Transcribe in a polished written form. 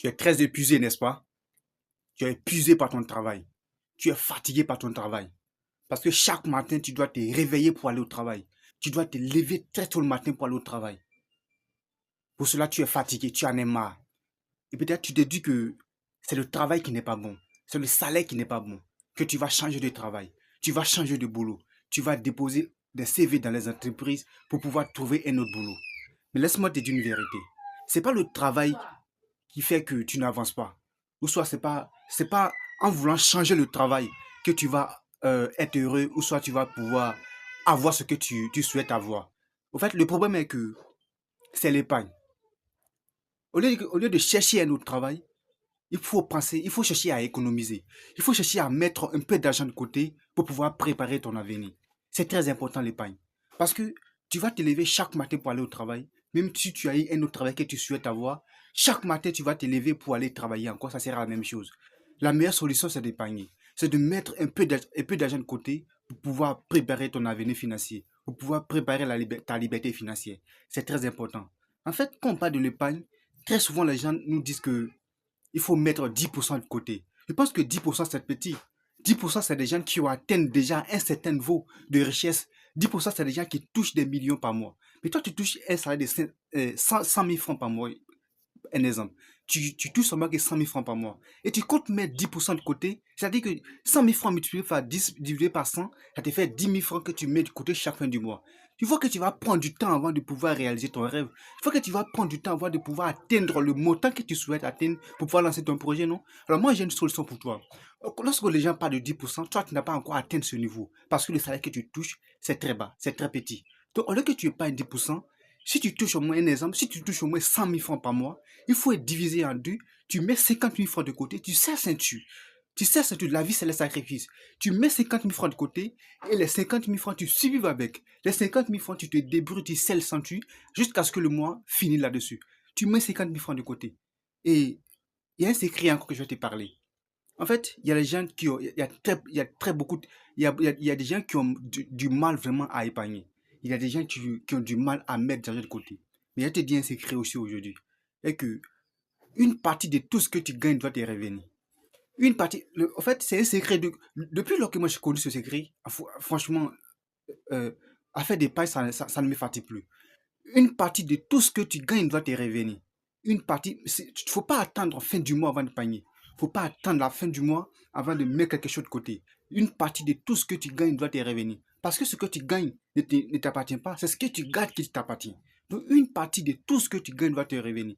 Tu es très épuisé, n'est-ce pas? Tu es épuisé par ton travail. Tu es fatigué par ton travail. Parce que chaque matin, tu dois te réveiller pour aller au travail. Tu dois te lever très tôt le matin pour aller au travail. Pour cela, tu es fatigué, tu en es marre. Et peut-être tu te dis que c'est le travail qui n'est pas bon. C'est le salaire qui n'est pas bon. Que tu vas changer de travail. Tu vas changer de boulot. Tu vas déposer des CV dans les entreprises pour pouvoir trouver un autre boulot. Mais laisse-moi te dire une vérité. C'est pas le travail qui fait que tu n'avances pas. Ou soit c'est pas en voulant changer le travail que tu vas être heureux, ou soit tu vas pouvoir avoir ce que tu souhaites avoir. Au fait, le problème est que c'est l'épargne. Au lieu de chercher un autre travail, il faut penser, il faut chercher à économiser. Il faut chercher à mettre un peu d'argent de côté pour pouvoir préparer ton avenir. C'est très important l'épargne. Parce que tu vas te lever chaque matin pour aller au travail. Même si tu as eu un autre travail que tu souhaites avoir, chaque matin tu vas te lever pour aller travailler encore, ça sera la même chose. La meilleure solution, c'est d'épargner. C'est de mettre un peu d'argent de côté pour pouvoir préparer ton avenir financier, pour pouvoir préparer ta liberté financière. C'est très important. En fait, quand on parle de l'épargne, très souvent les gens nous disent que il faut mettre 10% de côté. Je pense que 10% c'est petit. 10% c'est des gens qui ont atteint déjà un certain niveau de richesse. 10% c'est des gens qui touchent des millions par mois. Mais toi, tu touches un salaire de 100 000 francs par mois. Un exemple. Tu touches seulement que 100 000 francs par mois. Et tu comptes mettre 10% de côté. C'est-à-dire que 100 000 francs multiplié par 10 divisé par 100, ça te fait 10 000 francs que tu mets de côté chaque fin du mois. Tu vois que tu vas prendre du temps avant de pouvoir réaliser ton rêve. Tu vois que tu vas prendre du temps avant de pouvoir atteindre le montant que tu souhaites atteindre pour pouvoir lancer ton projet, non? Alors moi, j'ai une solution pour toi. Lorsque les gens parlent de 10%, toi, tu n'as pas encore atteint ce niveau. Parce que le salaire que tu touches, c'est très bas, c'est très petit. Donc, au lieu que tu épargnes 10%, si tu touches au moins un exemple, si tu touches au moins 100 000 francs par mois, il faut être divisé en deux. Tu mets 50 000 francs de côté, tu sais ceinture. Tu sais ceinture, la vie c'est le sacrifice. Tu mets 50 000 francs de côté et les 50 000 francs tu survives avec. Les 50 000 francs tu te débrouilles, tu sais le ceinture jusqu'à ce que le mois finisse là-dessus. Tu mets 50 000 francs de côté. Et il y a un secret encore que je vais te parler. En fait, il y a des gens qui ont, il y a très beaucoup, il y a des gens qui ont du mal vraiment à épargner. Il y a des gens qui ont du mal à mettre de l'argent de côté. Mais je te dis un secret aussi aujourd'hui. Et que une partie de tout ce que tu gagnes doit te revenir. Une partie, en fait, c'est un secret depuis lors que moi j'ai connu ce secret, franchement, euh, à faire des pailles, ça ne me fatigue plus. Une partie de tout ce que tu gagnes doit te revenir. Une partie, il ne faut pas attendre la fin du mois avant de panier. Il ne faut pas attendre la fin du mois avant de mettre quelque chose de côté. Une partie de tout ce que tu gagnes doit te revenir. Parce que ce que tu gagnes ne t'appartient pas, c'est ce que tu gardes qui t'appartient. Donc une partie de tout ce que tu gagnes doit te revenir.